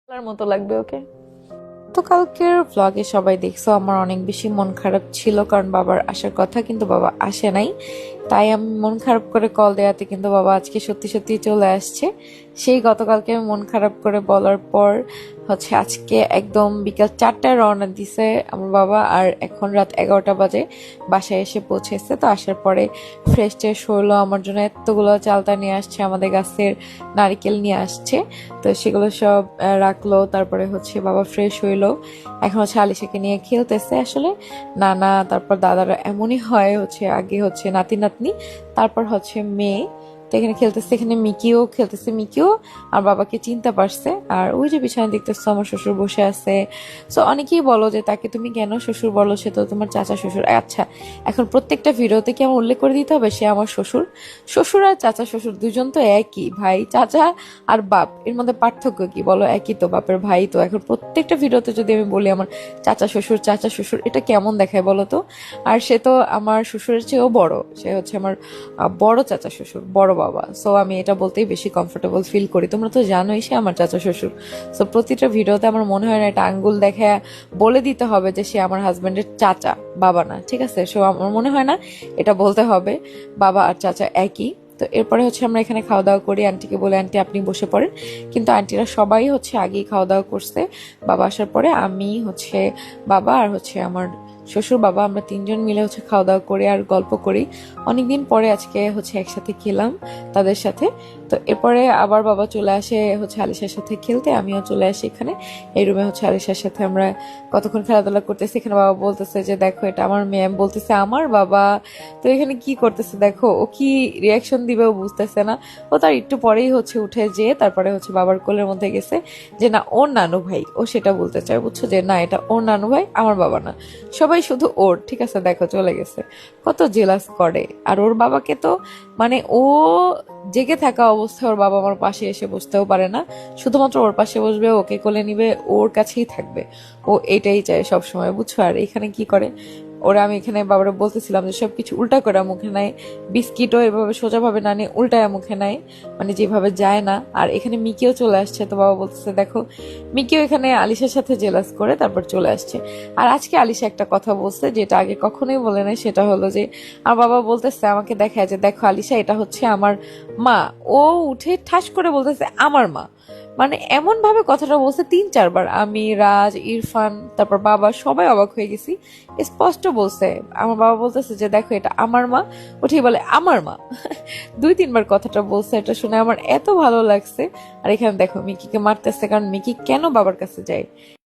মতো লাগবে ওকে। তো কালকের ভ্লগে সবাই দেখছো আমার অনেক বেশি মন খারাপ ছিল, কারণ বাবার আসার কথা কিন্তু বাবা আসে নাই। তাই আমি মন খারাপ করে কল দেওয়াতে কিন্তু বাবা আজকে সত্যি সত্যি চলে আসছে। সেই গতকালকে আমি মন খারাপ করে বলার পর আজকে একদম বিকাল 4টায় রওনা দিছে আমার বাবা, আর এখন রাত 11টা বাজে বাসায় এসে পৌঁছেছে। তো আসার পরে ফ্রেশ ট্রেশ হলো, আমার জন্য এতগুলো চালতা নিয়ে আসছে, আমাদের গাছের নারকেল নিয়ে আসছে। তো সেগুলো সব রাখলো, তারপরে বাবা ফ্রেশ হইলো। এখন আলিশাকে নিয়ে খেলতেছে। আসলে নানা তারপর দাদারা এমনই হয়, আগে নাতি নাতনি, তারপর মেয়ে। তো এখানে খেলতেছে, এখানে মিকিও খেলতেছে। মিকিও আর বাবাকে চিনতে পারছে। আর ওই যে বিছানা দেখতেছো আমার শ্বশুর বসে আছে। সো অনেকেই বলো যে তাকে তুমি কেন শ্বশুর বলো, সে তো তোমার চাচা শ্বশুর। আচ্ছা, এখন প্রত্যেকটা ভিডিওতে কি আমার উল্লেখ করে দিতে হবে সে আমার শ্বশুর? শ্বশুর আর চাচা শ্বশুর দুজন তো একই ভাই। চাচা আর বাপ, এর মধ্যে পার্থক্য কি বলো? একই তো, বাপের ভাই তো। এখন প্রত্যেকটা ভিডিওতে যদি আমি বলি আমার চাচা শ্বশুর চাচা শ্বশুর, এটা কেমন দেখায় বলো তো? আর সে তো আমার শ্বশুরের চেয়েও বড়, সে আমার বড় চাচা শ্বশুর, বড় বাবা। সো আমি এটা বলতেই বেশি কমফোর্টেবল ফিল করি। তোমরা তো জানোই সে আমার চাচা শ্বশুর। সো প্রতিটা ভিডিওতে আমার মনে হয় না এটা আঙ্গুল দেখা বলে দিতে হবে যে সে আমার হাজবেন্ডের চাচা, বাবা না, ঠিক আছে? সো আমার মনে হয় না এটা বলতে হবে, বাবা আর চাচা একই। তো এরপরে আমরা এখানে খাওয়া দাওয়া করি। আন্টিকে বলে আন্টি আপনি বসে পড়েন, কিন্তু আন্টিরা সবাই আগেই খাওয়া দাওয়া করছে। বাবা আসার পরে আমি বাবা আর আমার শ্বশুর বাবা, আমরা তিনজন মিলে খাওয়া দাওয়া করে আর গল্প করি। অনেকদিন পরে আজকে একসাথে খেলাম তাদের সাথে। তো এরপরে আবার বাবা চলে আসে আলিশার সাথে খেলতে, আমিও চলে আসি এখানে এই রুমে। আলিশার সাথে আমরা কতক্ষণ খেলাধুলা করতেছি। এখানে বাবা বলতেছে যে দেখো এটা আমার মেয়ে, আমি বলতেছে আমার বাবা। তো এখানে কি করতেছে দেখো, ও কি রিয়াকশন দিবে ও বুঝতেছে না। ও তার একটু পরেই উঠে যেয়ে তারপরে বাবার কোলের মধ্যে গেছে যে না ওর নানু ভাই, ও সেটা বলতে চায়, বুঝছো, যে না এটা ওর নানু ভাই, আমার বাবা না, সবাই শুধু ওর। ঠিক আছে, দেখো চলে গেছে। কত জেলাস করে। আর ওর বাবাকে তো ও জেগে থাকা অবস্থায় ওর বাবা আমার পাশে এসে বসতেও পারে না, শুধুমাত্র ওর পাশে বসবে, ওকে কোলে নিবে, ওর কাছেই থাকবে। ও এটাই চায় সব সময়, বুঝছো। আর এখানে কি করে ওরা, আমি এখানে বাবারা বলতেছিলাম যে সবকিছু উল্টা করে মুখে নেয়, বিস্কিটও এভাবে সোজাভাবে না নিয়ে উল্টায় মুখে নেয়, মানে যেভাবে যায় না। আর এখানে মিকিও চলে আসছে। তো বাবা বলতেছে দেখো, মিকিও এখানে আলিশার সাথে জেলাস করে তারপর চলে আসছে। আর আজকে আলিশা একটা কথা বলছে যেটা আগে কখনোই বলে নাই, সেটা হলো যে আমার বাবা বলতেছে আমাকে দেখায় যে দেখো আলিশা এটা আমার মা। ও উঠে ঠাস করে বলতেছে আমার মা, মানে এমন ভাবে কথাটা বলছে 3-4 বার। আমি, রাজ, ইরফান, তারপর বাবা সবাই অবাক হয়ে গেছি। স্পষ্ট বলছে। আমার বাবা বলতেছে যে দেখো এটা আমার মা, উঠেই বলে আমার মা। 2-3 বার কথাটা বলছে, এটা শুনে আমার এত ভালো লাগছে। আর এখানে দেখো মিকিকে মারতেছে, কারণ মিকি কেন বাবার কাছে যায়,